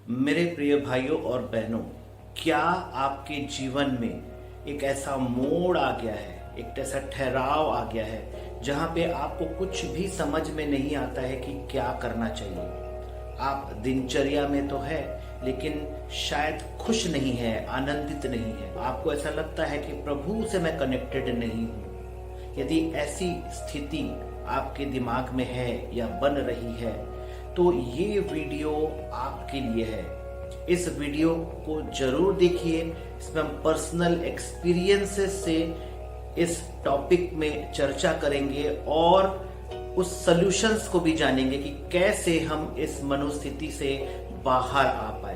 मेरे प्रिय भाइयों और बहनों, क्या आपके जीवन में एक ऐसा मोड़ आ गया है, एक ऐसा ठहराव आ गया है जहां पे आपको कुछ भी समझ में नहीं आता है कि क्या करना चाहिए? आप दिनचर्या में तो है लेकिन शायद खुश नहीं है, आनंदित नहीं है। आपको ऐसा लगता है कि प्रभु से मैं कनेक्टेड नहीं हूं। यदि ऐसी स्थिति आपके दिमाग में है या बन रही है तो ये वीडियो आपके लिए है। इस वीडियो को जरूर देखिए। इसमें हम पर्सनल एक्सपीरियंसेस से इस टॉपिक में चर्चा करेंगे और उस सॉल्यूशंस को भी जानेंगे कि कैसे हम इस मनोस्थिति से बाहर आ पाए।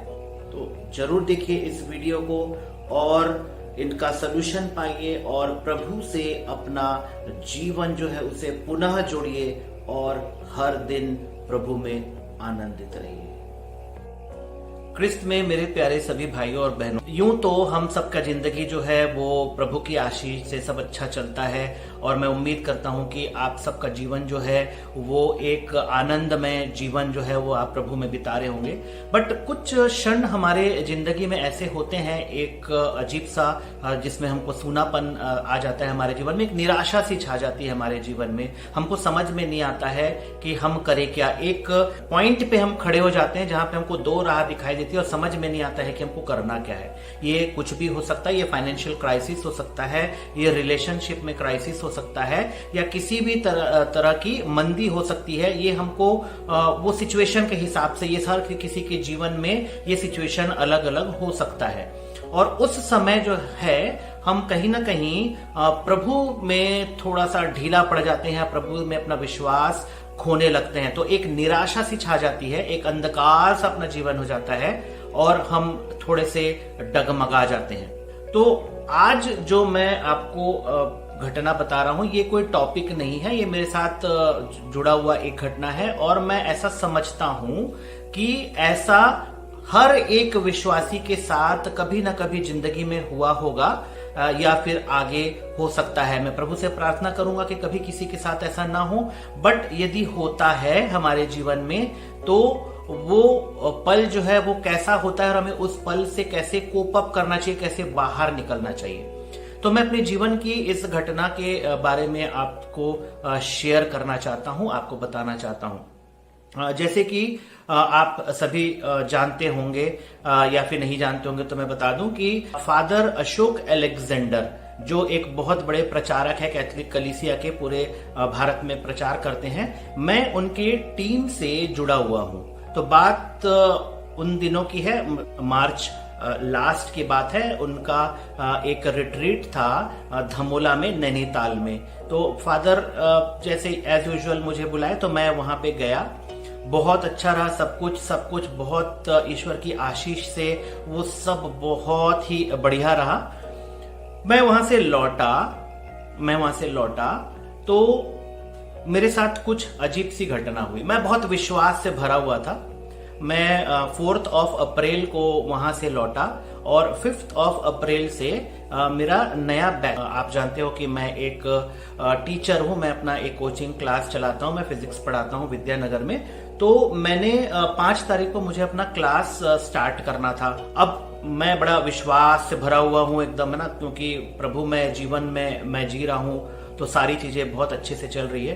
तो जरूर देखिए इस वीडियो को और इनका सॉल्यूशन पाइए और प्रभु से अपना जीवन जो है उसे पुनः जोड़िए और हर दिन प्रभु में आनंदित रहिए। क्रिस्त में मेरे प्यारे सभी भाइयों और बहनों, यूं तो हम सबका जिंदगी जो है वो प्रभु की आशीष से सब अच्छा चलता है और मैं उम्मीद करता हूं कि आप सबका जीवन जो है वो एक आनंदमय जीवन जो है वो आप प्रभु में बिता रहे होंगे। बट कुछ क्षण हमारे जिंदगी में ऐसे होते हैं, एक अजीब सा जिसमें हमको सूनापन आ जाता है हमारे जीवन में, एक निराशा सी छा जाती है हमारे जीवन में। हमको समझ में नहीं आता है कि हम करें क्या। एक पॉइंट पे हम खड़े हो जाते हैं जहां पे हमको दो राह दिखाई देती है और समझ में नहीं आता है कि हमको करना क्या है। ये कुछ भी हो सकता है, ये फाइनेंशियल क्राइसिस हो सकता है, ये रिलेशनशिप में क्राइसिस हो सकता है, या किसी भी तरह की मंदी हो सकती है। ये हमको वो सिचुएशन के हिसाब से, ये हर किसी के जीवन में ये सिचुएशन अलग अलग हो सकता है। और उस समय जो है हम कहीं ना कहीं प्रभु में थोड़ा सा ढीला पड़ जाते हैं, प्रभु में अपना विश्वास खोने लगते हैं। तो एक निराशा सी छा जाती है, एक अंधकार सा अपना जीवन हो जाता है और हम थोड़े से डगमगा जाते हैं। तो आज जो मैं आपको घटना बता रहा हूं ये कोई टॉपिक नहीं है, ये मेरे साथ जुड़ा हुआ एक घटना है और मैं ऐसा समझता हूं कि ऐसा हर एक विश्वासी के साथ कभी ना कभी जिंदगी में हुआ होगा या फिर आगे हो सकता है। मैं प्रभु से प्रार्थना करूंगा कि कभी किसी के साथ ऐसा ना हो, बट यदि होता है हमारे जीवन में तो वो पल जो है वो कैसा होता है और हमें उस पल से कैसे कोप अप करना चाहिए, कैसे बाहर निकलना चाहिए। तो मैं अपने जीवन की इस घटना के बारे में आपको शेयर करना चाहता हूं, आपको बताना चाहता हूं। जैसे कि आप सभी जानते होंगे या फिर नहीं जानते होंगे तो मैं बता दूं कि फादर अशोक अलेक्जेंडर जो एक बहुत बड़े प्रचारक है, कैथोलिक कलीसिया के पूरे भारत में प्रचार करते हैं, मैं उनके टीम से जुड़ा हुआ हूं। तो बात उन दिनों की है, मार्च लास्ट की बात है। उनका एक रिट्रीट था धमोला में, नैनीताल में। तो फादर जैसे एज यूजुअल मुझे बुलाए तो मैं वहां पे गया। बहुत अच्छा रहा सब कुछ बहुत ईश्वर की आशीष से वो सब बहुत ही बढ़िया रहा। मैं वहां से लौटा तो मेरे साथ कुछ अजीब सी घटना हुई। मैं बहुत विश्वास से भरा हुआ था। मैं 4 अप्रैल को वहां से लौटा और 5 अप्रैल से मेरा नया बैच। आप जानते हो कि मैं एक टीचर हूं, मैं अपना एक कोचिंग क्लास चलाता हूं, मैं फिजिक्स पढ़ाता हूं विद्यानगर में। तो मैंने 5 तारीख को मुझे अपना क्लास स्टार्ट करना था। अब मैं बड़ा विश्वास से भरा हुआ हूं एकदम, है ना, क्योंकि प्रभु में जीवन में मैं जी रहा हूं तो सारी चीजें बहुत अच्छे से चल रही है।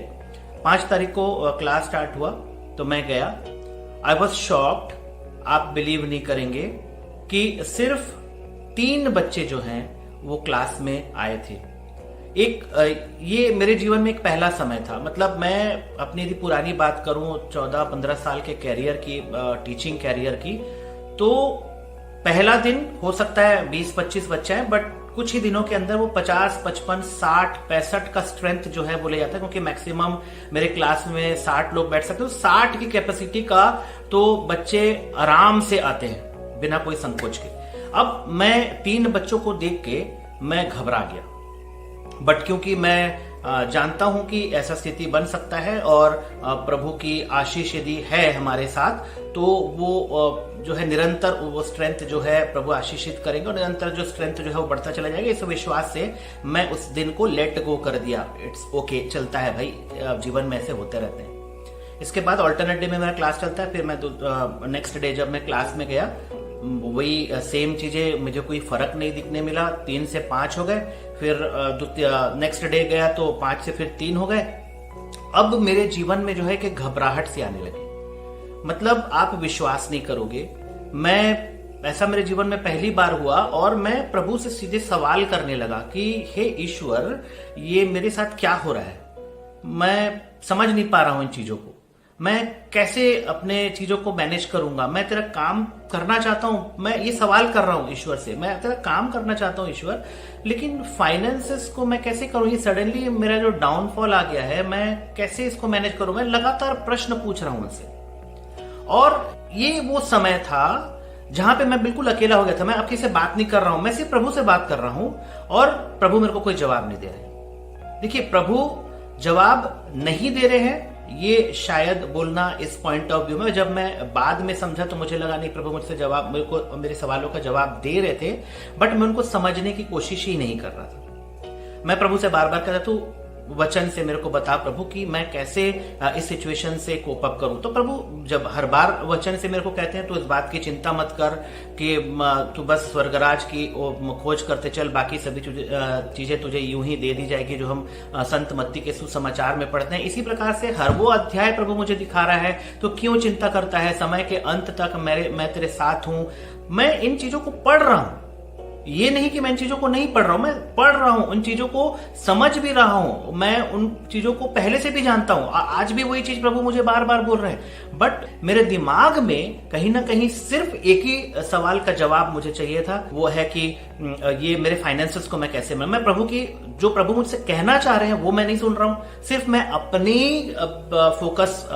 5 तारीख को क्लास स्टार्ट हुआ तो मैं गया। आई वॉज शॉक्ड, आप बिलीव नहीं करेंगे कि सिर्फ 3 बच्चे जो हैं वो क्लास में आए थे। ये मेरे जीवन में एक पहला समय था। मतलब मैं अपनी यदि पुरानी बात करूं 14-15 साल के कैरियर की, टीचिंग कैरियर की, तो पहला दिन हो सकता है 20-25 बच्चे हैं, बट कुछ ही दिनों के अंदर वो 50, 55, 60, 65 का स्ट्रेंथ जो है वो ले जाता है, क्योंकि मैक्सिमम मेरे क्लास में 60 लोग बैठ सकते हो। 60 की कैपेसिटी का तो बच्चे आराम से आते हैं बिना कोई संकोच के। अब मैं 3 बच्चों को देख के मैं घबरा गया, बट क्योंकि मैं जानता हूं कि ऐसा स्थिति बन सकता है और प्रभु की आशीष यदि है हमारे साथ तो वो जो है निरंतर वो स्ट्रेंथ जो है प्रभु आशीषित करेंगे और निरंतर जो स्ट्रेंथ जो है वो बढ़ता चला जाएगा। इस विश्वास से मैं उस दिन को लेट गो कर दिया। इट्स ओके, चलता है भाई, जीवन में ऐसे होते रहते हैं। इसके बाद ऑल्टरनेट डे में मेरा क्लास चलता है, फिर मैं नेक्स्ट डे जब मैं क्लास में गया वही सेम चीजें, मुझे कोई फर्क नहीं दिखने मिला। 3 से 5 हो गए, फिर नेक्स्ट डे गया तो 5 से फिर 3 हो गए। अब मेरे जीवन में जो है कि घबराहट सी आने लगी। मतलब आप विश्वास नहीं करोगे, ऐसा मेरे जीवन में पहली बार हुआ और मैं प्रभु से सीधे सवाल करने लगा कि हे ईश्वर, ये मेरे साथ क्या हो रहा है? मैं समझ नहीं पा रहा हूं इन चीजों को, मैं कैसे अपने चीजों को मैनेज करूंगा? मैं तेरा काम करना चाहता हूं, मैं ये सवाल कर रहा हूं ईश्वर से, मैं तेरा काम करना चाहता हूं ईश्वर, लेकिन फाइनेंसेस को मैं कैसे करूं? ये सडनली मेरा जो डाउनफॉल आ गया है, मैं कैसे इसको मैनेज करूं? मैं लगातार प्रश्न पूछ रहा हूं उनसे। और ये वो समय था जहां पे मैं बिल्कुल अकेला हो गया था। मैं अब किसी से बात नहीं कर रहा हूं, मैं सिर्फ प्रभु से बात कर रहा हूं और प्रभु मेरे को कोई जवाब नहीं दे रहे। देखिए, प्रभु जवाब नहीं दे रहे हैं, ये शायद बोलना इस पॉइंट ऑफ व्यू में, जब मैं बाद में समझा तो मुझे लगा नहीं, प्रभु मुझसे जवाब, मेरे सवालों का जवाब दे रहे थे, बट मैं उनको समझने की कोशिश ही नहीं कर रहा था। मैं प्रभु से बार बार कहता, तू वचन से मेरे को बता प्रभु कि मैं कैसे इस सिचुएशन से कोप अप करूं। तो प्रभु जब हर बार वचन से मेरे को कहते हैं तो इस बात की चिंता मत कर कि तू बस स्वर्गराज की खोज करते चल, बाकी सभी चीजें तुझे यूं ही दे दी जाएगी जो हम संत मत्ती के सुसमाचार में पढ़ते हैं। इसी प्रकार से हर वो अध्याय प्रभु मुझे दिखा रहा है, तो क्यों चिंता करता है? समय के अंत तक मैं तेरे साथ हूं। मैं इन चीजों को पढ़ रहा हूं, ये नहीं कि मैं इन चीजों को नहीं पढ़ रहा हूं, मैं पढ़ रहा हूं, उन चीजों को समझ भी रहा हूं, मैं उन चीजों को पहले से भी जानता हूं। आज भी वही चीज प्रभु मुझे बार बार बोल रहे हैं, बट मेरे दिमाग में कहीं ना कहीं सिर्फ एक ही सवाल का जवाब मुझे चाहिए था, वो है कि ये मेरे फाइनेंसेस को मैं कैसे मैं प्रभु की जो प्रभु मुझसे कहना चाह रहे हैं वो मैं नहीं सुन रहा हूं, सिर्फ मैं अपनी फोकस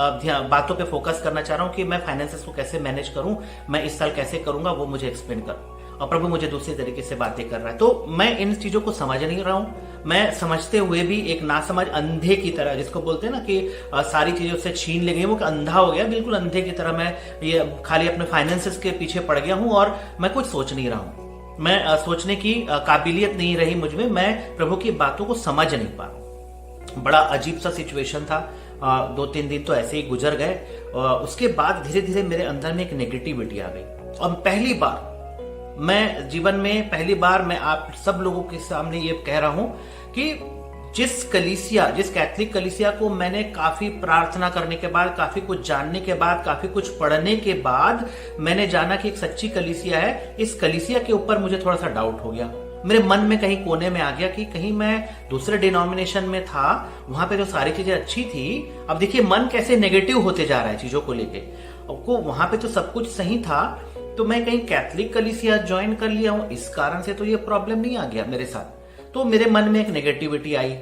बातों पे फोकस करना चाह रहा हूं कि मैं फाइनेंसेस को कैसे मैनेज करूं, मैं इस साल कैसे करूंगा, वो मुझे एक्सप्लेन कर। और प्रभु मुझे दूसरे तरीके से बातें कर रहा है, तो मैं इन चीजों को समझ नहीं रहा हूं। मैं समझते हुए भी एक नासमझ अंधे की तरह, जिसको बोलते हैं ना कि सारी चीजें उससे छीन ले गई, वो अंधा हो गया, बिल्कुल अंधे की तरह मैं ये खाली अपने फाइनेंसेस के पीछे पड़ गया हूं और मैं कुछ सोच नहीं रहा हूं। मैं सोचने की काबिलियत नहीं रही मुझ में, मैं प्रभु की बातों को समझ नहीं पा रहा हूं। बड़ा अजीब सा सिचुएशन था। 2-3 दिन तो ऐसे ही गुजर गए। उसके बाद धीरे धीरे मेरे अंदर में एक नेगेटिविटी आ गई और मैं जीवन में पहली बार मैं आप सब लोगों के सामने ये कह रहा हूं कि जिस कैथलिक कलीसिया को मैंने काफी प्रार्थना करने के बाद, काफी कुछ जानने के बाद, काफी कुछ पढ़ने के बाद मैंने जाना कि एक सच्ची कलीसिया है, इस कलीसिया के ऊपर मुझे थोड़ा सा डाउट हो गया। मेरे मन में कहीं कोने में आ गया कि कहीं मैं दूसरे डिनोमिनेशन में था, वहां पे जो सारी चीजें अच्छी थी, अब देखिए मन कैसे नेगेटिव होते जा रहा है चीजों को लेके। आपको वहां पे तो सब कुछ सही था, तो मैं कहीं कैथलिक कलीसिया ज्वाइन कर लिया हूं, इस कारण से तो ये प्रॉब्लम नहीं आ गया मेरे साथ। तो मेरे मन में एक नेगेटिविटी आई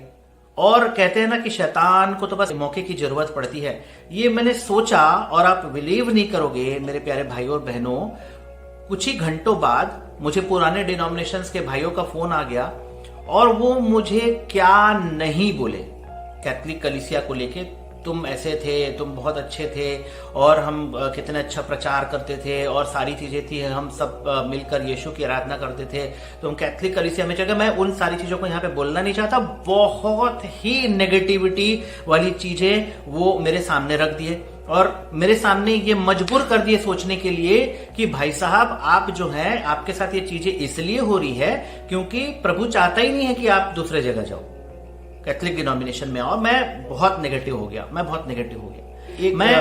और कहते हैं ना कि शैतान को तो बस मौके की जरूरत पड़ती है। ये मैंने सोचा और आप बिलीव नहीं करोगे मेरे प्यारे भाइयों और बहनों, कुछ ही घंटों बाद मुझे पुराने डिनोमिनेशंस के भाइयों का फोन आ गया और वो मुझे क्या नहीं बोले कैथलिक कलीसिया को लेके, तुम ऐसे थे, तुम बहुत अच्छे थे और हम कितने अच्छा प्रचार करते थे और सारी चीजें थी, हम सब मिलकर यीशु की आराधना करते थे, तुम कैथलिक कलीसिया में चले गए। मैं उन सारी चीजों को यहाँ पे बोलना नहीं चाहता, बहुत ही नेगेटिविटी वाली चीजें वो मेरे सामने रख दिए और मेरे सामने ये मजबूर कर दिए सोचने के लिए कि भाई साहब आप जो है, आपके साथ ये चीजें इसलिए हो रही है क्योंकि प्रभु चाहता ही नहीं है कि आप दूसरे जगह जाओ, कैथलिक डिनोमिनेशन में आओ। मैं बहुत नेगेटिव हो गया। मैं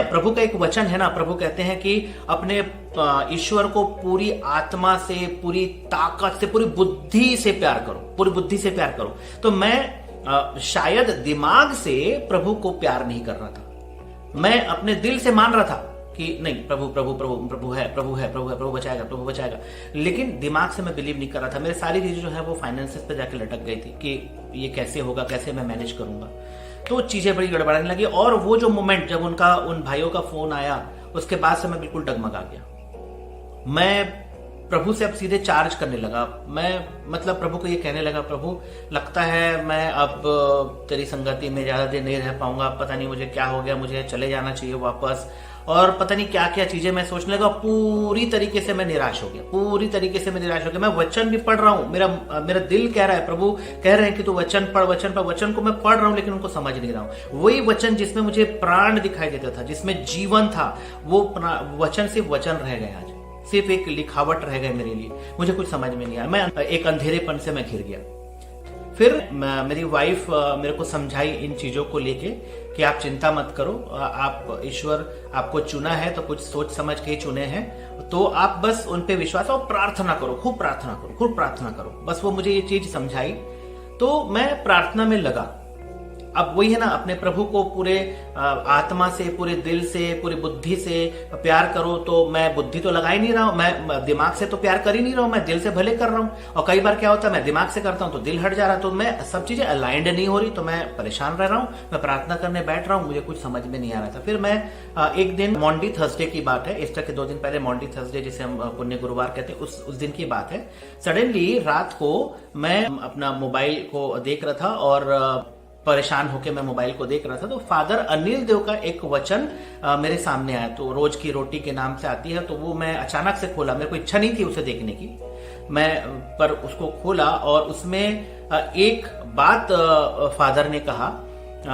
प्रभु का एक वचन है ना, प्रभु कहते हैं कि अपने ईश्वर को पूरी आत्मा से, पूरी ताकत से, पूरी बुद्धि से प्यार करो। तो मैं शायद दिमाग से प्रभु को प्यार नहीं कर रहा था, मैं अपने दिल से मान रहा था कि नहीं, प्रभु बचाएगा, लेकिन दिमाग से मैं बिलीव नहीं कर रहा था। मेरे सारी चीजें जो है वो फाइनेंसेस पे जाके लटक गई थी कि ये कैसे होगा, कैसे मैं मैनेज करूंगा। तो चीजें बड़ी गड़बड़ाने लगी और वो जो मोमेंट जब उन भाइयों का फोन आया, उसके बाद से मैं बिल्कुल डगमगा गया। मैं प्रभु से अब सीधे चार्ज करने लगा। मैं प्रभु को ये कहने लगा, प्रभु लगता है मैं अब तेरी संगति में ज्यादा देर नहीं रह पाऊंगा, पता नहीं मुझे क्या हो गया, मुझे चले जाना चाहिए वापस। और पता नहीं क्या क्या चीजें मैं सोचने लगा। पूरी तरीके से मैं निराश हो गया, पूरी तरीके से मैं निराश हो गया। मैं वचन भी पढ़ रहा हूँ, मेरा दिल कह रहा है, प्रभु कह रहे हैं कि तू वचन पढ़, वचन पढ़। वचन को मैं पढ़ रहा हूँ लेकिन उनको समझ नहीं रहा हूँ। वही वचन जिसमें मुझे प्राण दिखाई देता था, जिसमें जीवन था, वो वचन सिर्फ वचन रह गए, आज सिर्फ एक लिखावट रह गए मेरे लिए। मुझे कुछ समझ में नहीं आया, मैं एक अंधेरेपन से मैं घिर गया। फिर मेरी वाइफ मेरे को समझाई इन चीजों को लेके कि आप चिंता मत करो, आप ईश्वर आपको चुना है तो कुछ सोच समझ के ही चुने हैं, तो आप बस उन पे विश्वास और प्रार्थना करो, खूब प्रार्थना करो, खूब प्रार्थना करो। बस वो मुझे ये चीज समझाई तो मैं प्रार्थना में लगा। अब वही है ना, अपने प्रभु को पूरे आत्मा से, पूरे दिल से, पूरी बुद्धि से प्यार करो। तो मैं बुद्धि तो लगा ही नहीं रहा हूं, मैं दिमाग से तो प्यार कर ही नहीं रहा हूं, मैं दिल से भले कर रहा हूं। और कई बार क्या होता है, मैं दिमाग से करता हूं तो दिल हट जा रहा है, तो मैं सब चीजें अलाइंड नहीं हो रही, तो मैं परेशान रह रहा हूं। मैं प्रार्थना करने बैठ रहा हूं, मुझे कुछ समझ में नहीं आ रहा था। फिर मैं एक दिन, मॉन्डी थर्सडे की बात है, ईस्टर के 2 दिन पहले, मॉन्डी थर्सडे जिसे हम पुण्य गुरुवार कहते हैं, उस दिन की बात है। सडनली रात को मैं अपना मोबाइल को देख रहा था और परेशान होकर मैं मोबाइल को देख रहा था, तो फादर अनिल देव का एक वचन मेरे सामने आया। तो रोज की रोटी के नाम से आती है, तो वो मैं अचानक से खोला, मेरे को इच्छा नहीं थी उसे देखने की, मैं पर उसको खोला और उसमें एक बात फादर ने कहा,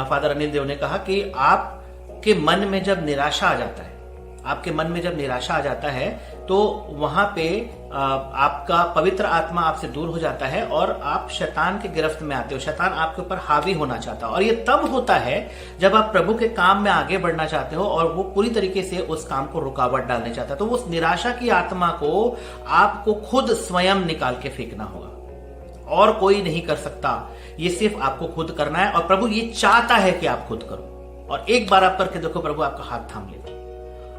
फादर अनिल देव ने कहा कि आपके मन में जब निराशा आ जाता है, आपके मन में जब निराशा आ जाता है तो वहां पे आपका पवित्र आत्मा आपसे दूर हो जाता है और आप शैतान के गिरफ्त में आते हो, शैतान आपके ऊपर हावी होना चाहता है। और ये तब होता है जब आप प्रभु के काम में आगे बढ़ना चाहते हो और वो पूरी तरीके से उस काम को रुकावट डालने चाहता है। तो उस निराशा की आत्मा को आपको खुद स्वयं निकाल के फेंकना होगा, और कोई नहीं कर सकता, ये सिर्फ आपको खुद करना है। और प्रभु ये चाहता है कि आप खुद करो, और एक बार आप करके देखो, प्रभु आपका हाथ थाम लेगा।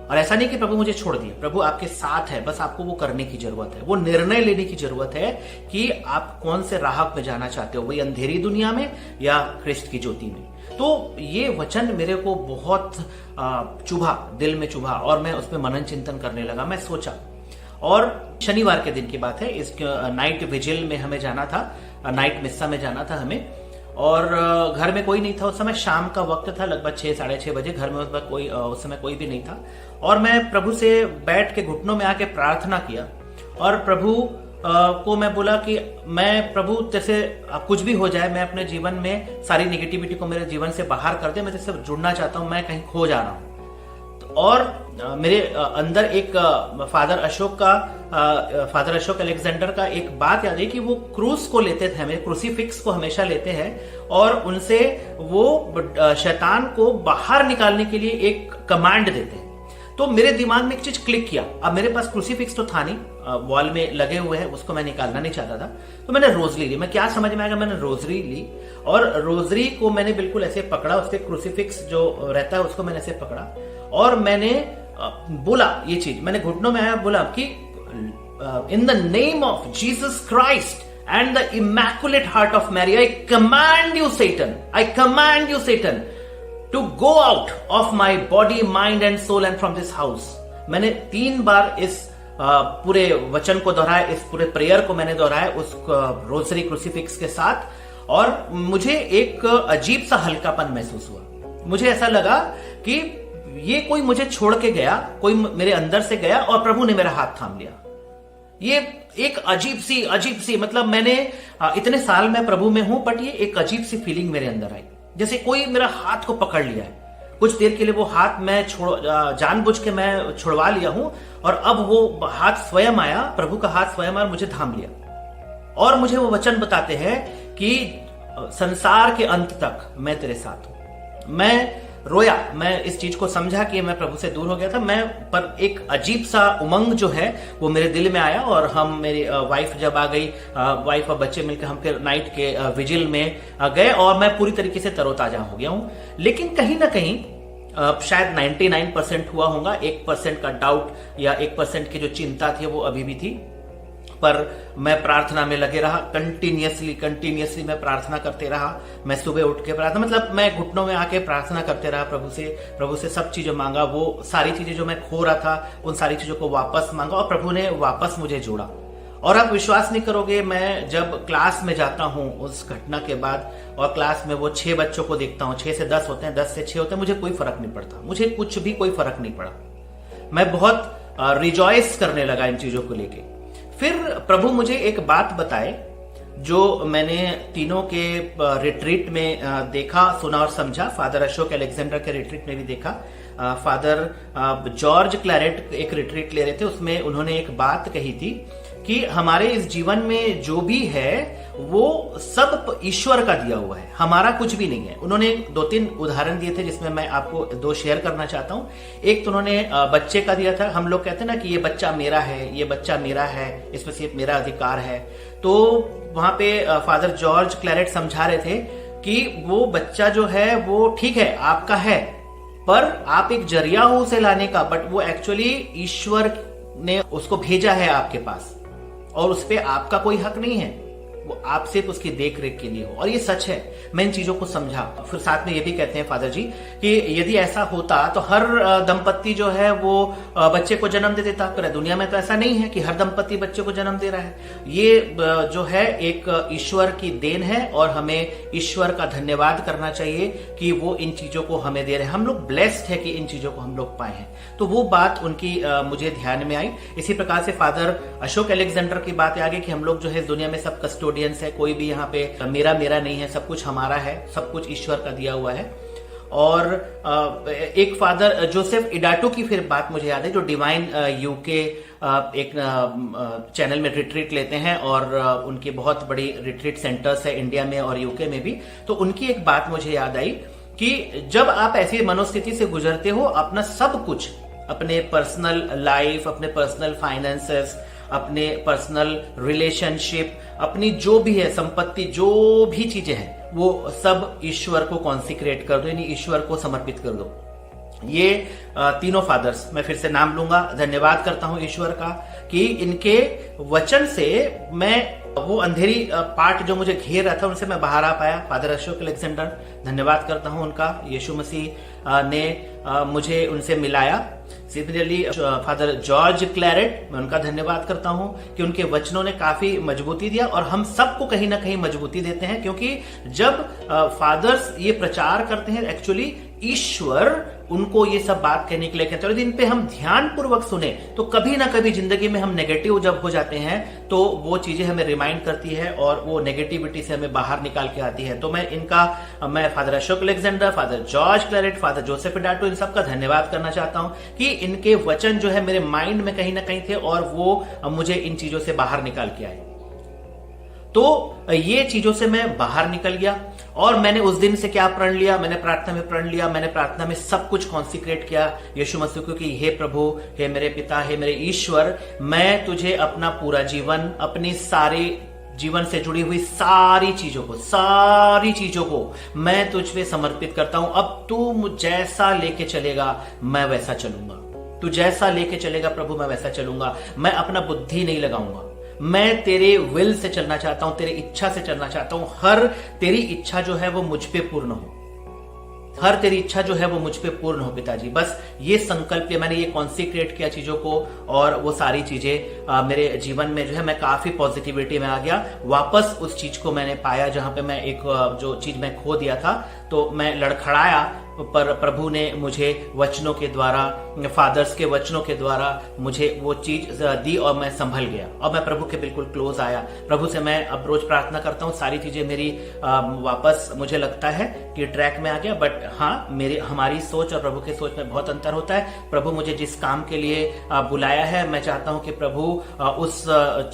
और ऐसा नहीं कि प्रभु मुझे छोड़ दिए, प्रभु आपके साथ है, बस आपको वो करने की जरूरत है, वो निर्णय लेने की जरूरत है कि आप कौन से राह पे जाना चाहते हो, वही अंधेरी दुनिया में या ख्रिस्त की ज्योति में। तो ये वचन मेरे को बहुत चुभा, दिल में चुभा, और मैं उस पर मनन चिंतन करने लगा। मैं सोचा, और शनिवार के दिन की बात है, इस नाइट विजिल में हमें जाना था, नाइट मिस्सा में जाना था हमें, और घर में कोई नहीं था उस समय। शाम का वक्त था, लगभग 6 साढ़े 6 बजे। घर में उस समय कोई भी नहीं था, और मैं प्रभु से बैठ के घुटनों में आके प्रार्थना किया, और प्रभु को मैं बोला कि मैं, प्रभु जैसे कुछ भी हो जाए, मैं अपने जीवन में सारी निगेटिविटी को मेरे जीवन से बाहर कर दे, मैं जैसे जुड़ना चाहता हूं, मैं कहीं खो जा रहा हूं। और मेरे अंदर एक फादर अशोक अलेक्जेंडर का एक बात याद है कि वो क्रूस को लेते थे, हमें क्रूसीफिक्स को हमेशा लेते हैं, और उनसे वो शैतान को बाहर निकालने के लिए एक कमांड देते हैं। तो मेरे दिमाग में एक चीज क्लिक किया। अब मेरे पास क्रूसीफिक्स तो था नहीं, वॉल में लगे हुए हैं, उसको मैं निकालना नहीं चाहता था, तो मैंने रोजरी ली। मैं क्या समझ में आएगा, मैंने रोजरी ली, और रोजरी को मैंने बिल्कुल ऐसे पकड़ा, उसके क्रूसीफिक्स जो रहता है उसको मैंने ऐसे पकड़ा, और मैंने बोला ये चीज, मैंने घुटनों में आया, बोला कि in the name of Jesus Christ and the immaculate heart of Mary, I command you Satan to go out of my body, mind and soul and from this house. मैंने 3 बार इस पूरे वचन को दोहराया, इस पूरे प्रेयर को मैंने दोहराया उस रोजरी क्रूसीफिक्स के साथ, और मुझे एक अजीब सा हल्कापन महसूस हुआ। मुझे ऐसा लगा कि ये कोई मुझे छोड़ के गया, कोई मेरे अंदर से गया, और प्रभु ने मेरा हाथ थाम लिया। ये एक अजीब सी मतलब मैंने इतने साल में प्रभु में हूं, बट ये एक अजीब सी फीलिंग मेरे अंदर आई, जैसे कोई मेरा हाथ को पकड़ लिया है। कुछ देर के लिए वो हाथ मैं जानबूझ के मैं छुड़वा लिया हूं, और अब वो हाथ स्वयं आया, प्रभु का हाथ स्वयं आया, मुझे थाम लिया। और मुझे वो वचन बताते हैं कि संसार के अंत तक मैं तेरे साथ हूं। मैं रोया, मैं इस चीज को समझा कि मैं प्रभु से दूर हो गया था, मैं पर एक अजीब सा उमंग जो है वो मेरे दिल में आया। और हम, मेरी वाइफ जब आ गई, वाइफ और बच्चे मिलकर हम फिर नाइट के विजिल में गए, और मैं पूरी तरीके से तरोताजा हो गया हूं। लेकिन कहीं ना कहीं शायद 99% हुआ होगा, 1% का डाउट या 1% की जो चिंता थी वो अभी भी थी। पर मैं प्रार्थना में लगे रहा, कंटिन्यूअसली मैं प्रार्थना करते रहा। मैं सुबह उठ के प्रार्थना, मतलब मैं घुटनों में आके प्रार्थना करते रहा, प्रभु से सब चीजें मांगा, वो सारी चीजें जो मैं खो रहा था उन सारी चीजों को वापस मांगा, और प्रभु ने वापस मुझे जोड़ा। और आप विश्वास नहीं करोगे, मैं जब क्लास में जाता हूं उस घटना के बाद और क्लास में वो 6 बच्चों को देखता हूं, 6 से 10 होते हैं, 10 से 6 होते हैं, मुझे कोई फर्क नहीं पड़ता, मुझे कुछ भी कोई फर्क नहीं पड़ा। मैं बहुत रिजॉइस करने लगा इन चीजों को लेके। फिर प्रभु मुझे एक बात बताए जो मैंने तीनों के रिट्रीट में देखा, सुना और समझा। फादर अशोक अलेक्जेंडर के रिट्रीट में भी देखा। फादर जॉर्ज क्लैरेट एक रिट्रीट ले रहे थे, उसमें उन्होंने एक बात कही थी कि हमारे इस जीवन में जो भी है वो सब ईश्वर का दिया हुआ है, हमारा कुछ भी नहीं है। उन्होंने 2-3 उदाहरण दिए थे जिसमें मैं आपको 2 शेयर करना चाहता हूं। एक तो उन्होंने बच्चे का दिया था। हम लोग कहते हैं ना कि ये बच्चा मेरा है, ये बच्चा मेरा है, इसमें सिर्फ मेरा अधिकार है। तो वहां पे फादर जॉर्ज क्लैरेट समझा रहे थे कि वो बच्चा जो है वो ठीक है आपका है, पर आप एक जरिया हो उसे लाने का, बट वो एक्चुअली ईश्वर ने उसको भेजा है आपके पास और उस पर आपका कोई हक नहीं है, वो आप सिर्फ उसकी देख रेख के लिए हो। और ये सच है, मैं इन चीजों को समझा। फिर साथ में ये भी कहते हैं फादर जी कि यदि ऐसा होता तो हर दंपत्ति जो है वो बच्चे को जन्म दे देता, पर दुनिया में तो ऐसा नहीं है कि हर दंपत्ति बच्चे को जन्म दे रहा है। ये जो है एक ईश्वर की देन है और हमें ईश्वर का धन्यवाद करना चाहिए कि वो इन चीजों को हमें दे रहे हैं। हम लोग ब्लेस्ड है कि इन चीजों को हम लोग पाए हैं। तो वो बात उनकी मुझे ध्यान में आई। इसी प्रकार से फादर अशोक अलेक्जेंडर की बात आ गई कि हम लोग जो है दुनिया में सब कस्टोडियंस है, कोई भी यहाँ पे मेरा नहीं है, सब कुछ हमारा है, सब कुछ ईश्वर का दिया हुआ है। और एक फादर जोसेफ इडाटो की फिर बात मुझे याद है, जो डिवाइन यूके एक चैनल में रिट्रीट लेते हैं और उनकी बहुत बड़ी रिट्रीट सेंटर्स है इंडिया में और यूके में भी। तो उनकी एक बात मुझे याद आई कि जब आप ऐसी मनोस्थिति से गुजरते हो, अपना सब कुछ, अपने पर्सनल लाइफ, अपने पर्सनल फाइनेंसेस, अपने पर्सनल रिलेशनशिप, अपनी जो भी है संपत्ति, जो भी चीजें हैं, वो सब ईश्वर को कॉन्सिक्रेट कर दो, यानी ईश्वर को समर्पित कर दो। ये तीनों फादर्स, मैं फिर से नाम लूंगा, धन्यवाद करता हूं ईश्वर का कि इनके वचन से मैं वो अंधेरी पार्ट जो मुझे घेर रहा था उनसे मैं बाहर आ पाया। फादर अशोक अलेक्जेंडर, धन्यवाद करता हूं उनका, यीशु मसीह ने मुझे उनसे मिलाया। सिमिलरली फादर जॉर्ज क्लैरेट, मैं उनका धन्यवाद करता हूं कि उनके वचनों ने काफी मजबूती दिया और हम सबको कहीं ना कहीं मजबूती देते हैं, क्योंकि जब फादर्स ये प्रचार करते हैं, एक्चुअली ईश्वर उनको ये सब बात कहने के लिए कहते हैं। और इन पे हम ध्यान पूर्वक सुने तो कभी ना कभी जिंदगी में हम नेगेटिव जब हो जाते हैं तो वो चीजें हमें रिमाइंड करती है और वो नेगेटिविटी से हमें बाहर निकाल के आती है। तो मैं father Ashok Alexander, father George Claret, father Joseph इडाटो, इन सब का धन्यवाद करना चाहता हूं कि इनके वचन जो है मेरे माइंड में कहीं ना कहीं थे और वो मुझे इन चीजों से बाहर निकाल के आए। तो ये चीजों से मैं बाहर निकल गया और मैंने उस दिन से क्या प्रण लिया, मैंने प्रार्थना में प्रण लिया, मैंने प्रार्थना में सब कुछ कॉन्सिक्रेट किया यीशु मसीह को कि हे प्रभु, हे मेरे पिता, हे मेरे ईश्वर, मैं तुझे अपना पूरा जीवन, अपनी सारी जीवन से जुड़ी हुई सारी चीजों को मैं तुझ पे समर्पित करता हूं। अब तू जैसा लेके चलेगा मैं वैसा चलूंगा, तू जैसा लेके चलेगा प्रभु मैं वैसा चलूंगा। मैं अपना बुद्धि नहीं लगाऊंगा, मैं तेरे विल से चलना चाहता हूं, तेरी इच्छा से चलना चाहता हूं। हर तेरी इच्छा जो है वो मुझ पे पूर्ण हो, हर तेरी इच्छा जो है वो मुझ पे पूर्ण हो पिताजी। बस ये संकल्प लिया मैंने, ये कॉन्सिक्रेट किया चीजों को और वो सारी चीजें मेरे जीवन में जो है मैं काफी पॉजिटिविटी में आ गया। वापस उस चीज को मैंने पाया जहां पे मैं एक जो चीज मैं खो दिया था, तो मैं लड़खड़ाया, पर प्रभु ने मुझे वचनों के द्वारा, फादर्स के वचनों के द्वारा मुझे वो चीज दी और मैं संभल गया और मैं प्रभु के बिल्कुल क्लोज आया। प्रभु से मैं अब रोज प्रार्थना करता हूँ, सारी चीजें मेरी वापस मुझे लगता है कि ट्रैक में आ गया। बट हाँ, हमारी सोच और प्रभु की सोच में बहुत अंतर होता है। प्रभु मुझे जिस काम के लिए बुलाया है, मैं चाहता हूँ कि प्रभु उस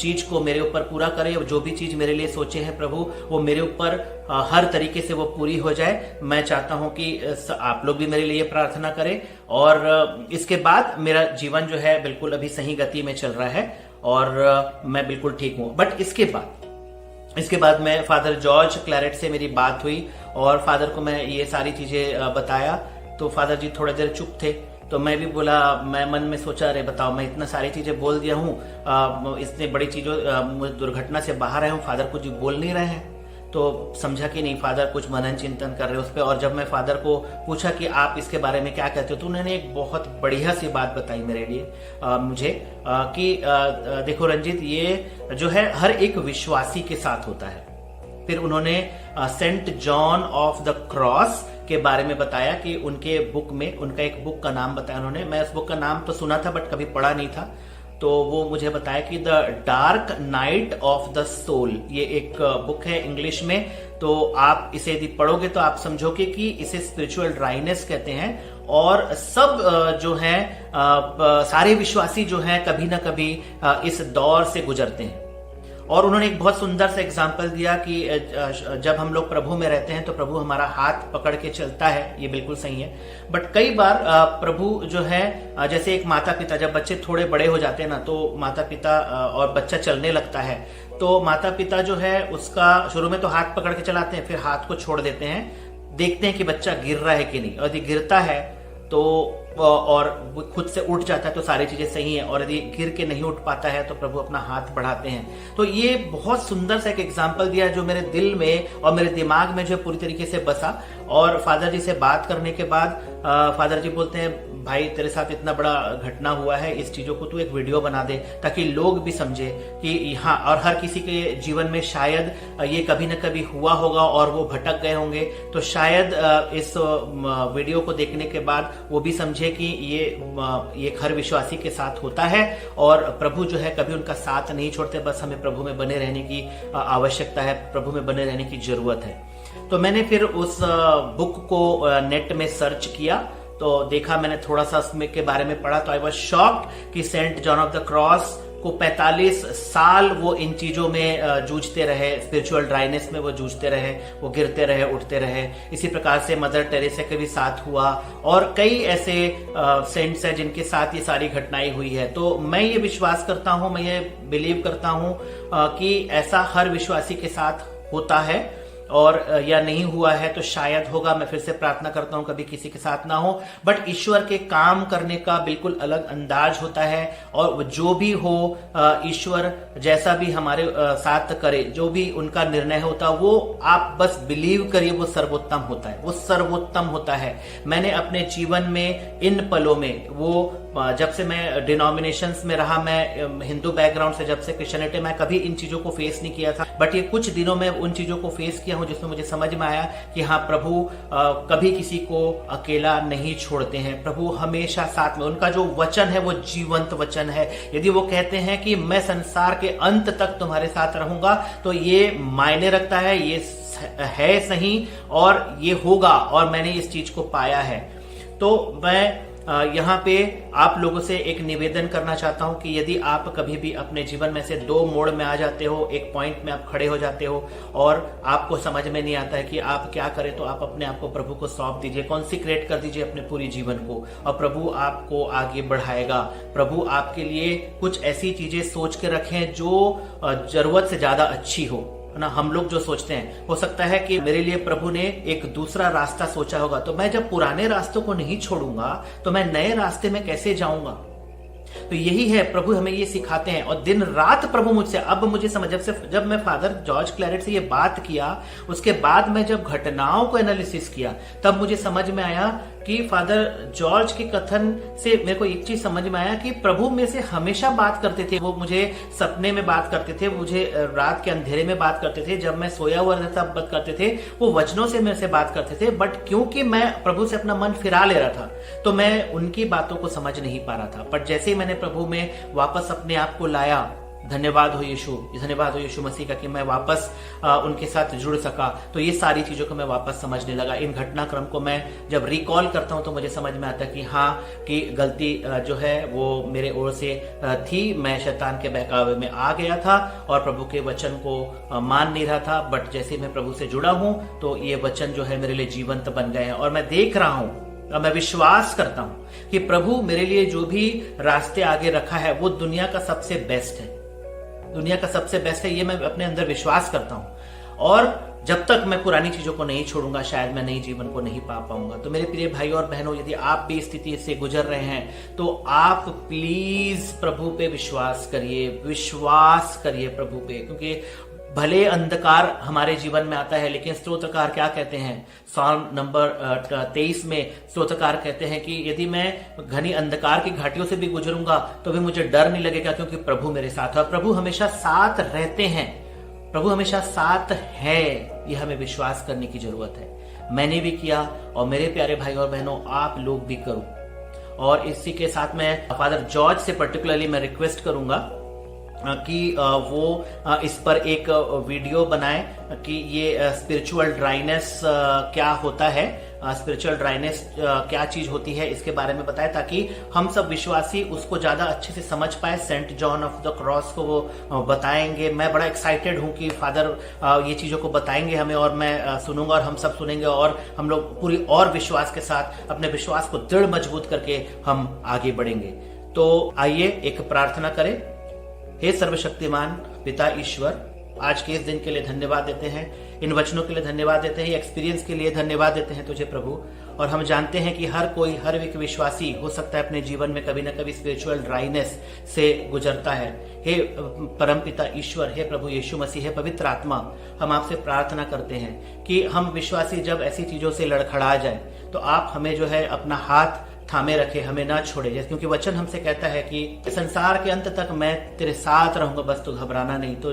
चीज को मेरे ऊपर पूरा करे। जो भी चीज मेरे लिए सोचे हैं प्रभु, वो मेरे ऊपर हर तरीके से वो पूरी हो जाए। मैं चाहता हूं कि आप लोग भी मेरे लिए प्रार्थना करें और इसके बाद मेरा जीवन जो है बिल्कुल अभी सही गति में चल रहा है और मैं बिल्कुल ठीक हूं। बट इसके बाद मैं फादर जॉर्ज क्लैरेट से मेरी बात हुई और फादर को मैं ये सारी चीजें बताया। तो फादर जी थोड़ी देर चुप थे, तो मैं भी बोला, मैं मन में सोचा, अरे बताओ, मैं इतना सारी चीजें बोल दिया हूँ, इतनी बड़ी चीजों दुर्घटना से बाहर आया हूँ, फादर कुछ बोल नहीं रहे हैं। तो समझा कि नहीं, फादर कुछ मनन चिंतन कर रहे उस पर। और जब मैं फादर को पूछा कि आप इसके बारे में क्या कहते हो, तो उन्होंने एक बहुत बढ़िया सी बात बताई मेरे लिए, मुझे कि देखो रंजित, ये जो है हर एक विश्वासी के साथ होता है। फिर उन्होंने Saint John of the Cross के बारे में बताया कि उनके बुक में, उनका एक बुक का नाम बताया उन्होंने। मैं उस बुक का नाम तो सुना था बट कभी पढ़ा नहीं था। तो वो मुझे बताया कि the dark night of the soul, ये एक बुक है इंग्लिश में। तो आप इसे यदि पढ़ोगे तो आप समझोगे कि इसे स्पिरिचुअल ड्राइनेस कहते हैं। और सब जो है सारे विश्वासी जो हैं कभी ना कभी इस दौर से गुजरते हैं। और उन्होंने एक बहुत सुंदर सा एग्जाम्पल दिया कि जब हम लोग प्रभु में रहते हैं तो प्रभु हमारा हाथ पकड़ के चलता है, ये बिल्कुल सही है। बट कई बार प्रभु जो है, जैसे एक माता पिता, जब बच्चे थोड़े बड़े हो जाते हैं ना, तो माता पिता और बच्चा चलने लगता है, तो माता पिता जो है उसका शुरू में तो हाथ पकड़ के चलाते हैं, फिर हाथ को छोड़ देते हैं, देखते हैं कि बच्चा गिर रहा है कि नहीं। और यदि गिरता है तो और खुद से उठ जाता है तो सारी चीजें सही हैं, और यदि गिर के नहीं उठ पाता है तो प्रभु अपना हाथ बढ़ाते हैं। तो ये बहुत सुंदर सा एक एग्जाम्पल दिया जो मेरे दिल में और मेरे दिमाग में जो पूरी तरीके से बसा। और फादर जी से बात करने के बाद फादर जी बोलते हैं, भाई तेरे साथ इतना बड़ा घटना हुआ है, इस चीजों को तू एक वीडियो बना दे ताकि लोग भी समझे कि हाँ, और हर किसी के जीवन में शायद ये कभी न कभी हुआ होगा और वो भटक गए होंगे। तो शायद इस वीडियो को देखने के बाद वो भी समझे कि ये हर विश्वासी के साथ होता है और प्रभु जो है कभी उनका साथ नहीं छोड़ते। बस हमें प्रभु में बने रहने की आवश्यकता है, प्रभु में बने रहने की जरूरत है। तो मैंने फिर उस बुक को नेट में सर्च किया, तो देखा, मैंने थोड़ा सा उसमें के बारे में पढ़ा, तो आई वाज शॉक्ड कि Saint John of the Cross को 45 साल वो इन चीजों में जूझते रहे, स्पिरिचुअल ड्राइनेस में वो जूझते रहे, वो गिरते रहे, उठते रहे। इसी प्रकार से मदर टेरेसा के भी साथ हुआ और कई ऐसे सेंट्स हैं जिनके साथ ये सारी घटनाएं हुई है। तो मैं ये विश्वास करता हूं, मैं ये बिलीव करता हूं कि ऐसा हर विश्वासी के साथ होता है, और या नहीं हुआ है तो शायद होगा। मैं फिर से प्रार्थना करता हूं कभी किसी के साथ ना हो, बट ईश्वर के काम करने का बिल्कुल अलग अंदाज होता है। और जो भी हो, ईश्वर जैसा भी हमारे साथ करे, जो भी उनका निर्णय होता, वो आप बस बिलीव करिए, वो सर्वोत्तम होता है, वो सर्वोत्तम होता है। मैंने अपने जीवन में इन पलों में, वो जब से मैं डिनोमिनेशंस में रहा, मैं हिंदू बैकग्राउंड से, जब से क्रिश्चियनिटी, मैं कभी इन चीजों को फेस नहीं किया था, बट ये कुछ दिनों में उन चीजों को फेस किया हूं जिसमें मुझे समझ में आया कि हाँ, प्रभु कभी किसी को अकेला नहीं छोड़ते हैं। प्रभु हमेशा साथ में, उनका जो वचन है वो जीवंत वचन है। यदि वो कहते हैं कि मैं संसार के अंत तक तुम्हारे साथ रहूंगा, तो ये मायने रखता है, ये है सही और ये होगा, और मैंने इस चीज को पाया है। तो मैं यहाँ पे आप लोगों से एक निवेदन करना चाहता हूं कि यदि आप कभी भी अपने जीवन में से दो मोड़ में आ जाते हो, एक पॉइंट में आप खड़े हो जाते हो और आपको समझ में नहीं आता है कि आप क्या करें, तो आप अपने आप को प्रभु को सौंप दीजिए, कॉन्सिक्रेट कर दीजिए अपने पूरी जीवन को, और प्रभु आपको आगे बढ़ाएगा। प्रभु आपके लिए कुछ ऐसी चीजें सोच के रखें जो जरूरत से ज्यादा अच्छी हो ना। हम लोग जो सोचते हैं, हो सकता है कि मेरे लिए प्रभु ने एक दूसरा रास्ता सोचा होगा, तो मैं जब पुराने रास्तों को नहीं छोड़ूंगा तो मैं नए रास्ते में कैसे जाऊंगा। तो यही है, प्रभु हमें ये सिखाते हैं। और दिन रात प्रभु मुझसे, अब मुझे समझ, जब मैं फादर जॉर्ज क्लैरेट से ये बात किया, उसके बाद मैं जब घटनाओं को एनालिसिस किया, तब मुझे समझ में आया कि फादर जॉर्ज के कथन से मेरे को एक चीज समझ में आया कि प्रभु में से हमेशा बात करते थे। वो मुझे सपने में बात करते थे, मुझे रात के अंधेरे में बात करते थे, जब मैं सोया हुआ रहता बात करते थे, वो वचनों से मेरे से बात करते थे। बट क्योंकि मैं प्रभु से अपना मन फिरा ले रहा था, तो मैं उनकी बातों को समझ नहीं पा रहा था। बट जैसे ही मैंने प्रभु में वापस अपने आप को लाया, धन्यवाद हो यीशु, धन्यवाद हो यीशु मसीह का कि मैं वापस उनके साथ जुड़ सका, तो ये सारी चीजों को मैं वापस समझने लगा। इन घटनाक्रम को मैं जब रिकॉल करता हूं तो मुझे समझ में आता है कि हाँ, कि गलती जो है वो मेरे ओर से थी। मैं शैतान के बहकावे में आ गया था और प्रभु के वचन को मान नहीं रहा था। बट जैसे मैं प्रभु से जुड़ा हूं तो ये वचन जो है मेरे लिए जीवंत बन गए हैं, और मैं देख रहा हूं, मैं विश्वास करता हूं कि प्रभु मेरे लिए जो भी रास्ते आगे रखा है वो दुनिया का सबसे बेस्ट है, दुनिया का सबसे बेस्ट है। ये मैं अपने अंदर विश्वास करता हूं, और जब तक मैं पुरानी चीजों को नहीं छोड़ूंगा शायद मैं नई जीवन को नहीं पा पाऊंगा। तो मेरे प्रिय भाई और बहनों, यदि आप भी स्थिति से गुजर रहे हैं तो आप प्लीज प्रभु पे विश्वास करिए, विश्वास करिए प्रभु पे, क्योंकि भले अंधकार हमारे जीवन में आता है, लेकिन स्तोत्रकार क्या कहते हैं? साल नंबर 23 में स्तोत्रकार कहते हैं कि यदि मैं घनी अंधकार की घाटियों से भी गुजरूंगा तो भी मुझे डर नहीं लगेगा, क्योंकि प्रभु मेरे साथ है। और प्रभु हमेशा साथ रहते हैं, प्रभु हमेशा साथ है, यह हमें विश्वास करने की जरूरत है। मैंने भी किया और मेरे प्यारे भाई और बहनों, आप लोग भी करो। और इसी के साथ मैं फादर जॉर्ज से पर्टिकुलरली मैं रिक्वेस्ट करूंगा कि वो इस पर एक वीडियो बनाए कि ये स्पिरिचुअल ड्राइनेस क्या होता है, स्पिरिचुअल ड्राइनेस क्या चीज होती है, इसके बारे में बताए, ताकि हम सब विश्वासी उसको ज्यादा अच्छे से समझ पाए। Saint John of the Cross को वो बताएंगे। मैं बड़ा एक्साइटेड हूं कि फादर ये चीजों को बताएंगे हमें, और मैं सुनूंगा और हम सब सुनेंगे, और हम लोग पूरी और विश्वास के साथ अपने विश्वास को दृढ़ मजबूत करके हम आगे बढ़ेंगे। तो आइए एक प्रार्थना करें। हे सर्वशक्तिमान पिता ईश्वर, आज के इस दिन के लिए धन्यवाद देते हैं, इन वचनों के लिए धन्यवाद देते हैं, एक्सपीरियंस के लिए धन्यवाद देते हैं तुझे प्रभु। और हम जानते हैं कि हर कोई, हर एक विश्वासी हो सकता है अपने जीवन में कभी ना कभी स्पिरिचुअल ड्राइनेस से गुजरता है। हे परमपिता ईश्वर, हे प्रभु यीशु मसीह, हे पवित्र आत्मा, हम आपसे प्रार्थना करते हैं कि हम विश्वासी जब ऐसी चीजों से लड़खड़ा जाए तो आप हमें जो है अपना हाथ थामे रखे, हमें ना छोड़े, क्योंकि वचन हमसे कहता है कि संसार के अंत तक मैं तेरे साथ रहूंगा, बस तो घबराना नहीं। तो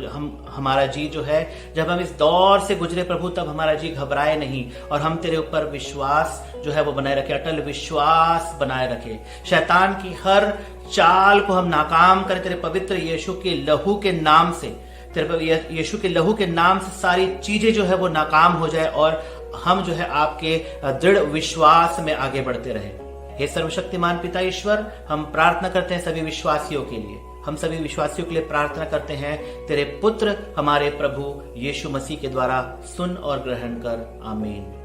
हमारा जी जो है, जब हम इस दौर से गुजरे प्रभु, तब हमारा जी घबराए नहीं, और हम तेरे ऊपर विश्वास जो है वो बनाए रखे, अटल विश्वास बनाए रखे। शैतान की हर चाल को हम नाकाम करें तेरे पवित्र यीशु के लहू के नाम से। तेरे यीशु के लहू के नाम से सारी चीजें जो है वो नाकाम हो जाए, और हम जो है आपके दृढ़ विश्वास में आगे बढ़ते रहे। हे सर्वशक्तिमान पिता ईश्वर, हम प्रार्थना करते हैं सभी विश्वासियों के लिए, हम सभी विश्वासियों के लिए प्रार्थना करते हैं, तेरे पुत्र हमारे प्रभु यीशु मसीह के द्वारा सुन और ग्रहण कर। आमीन।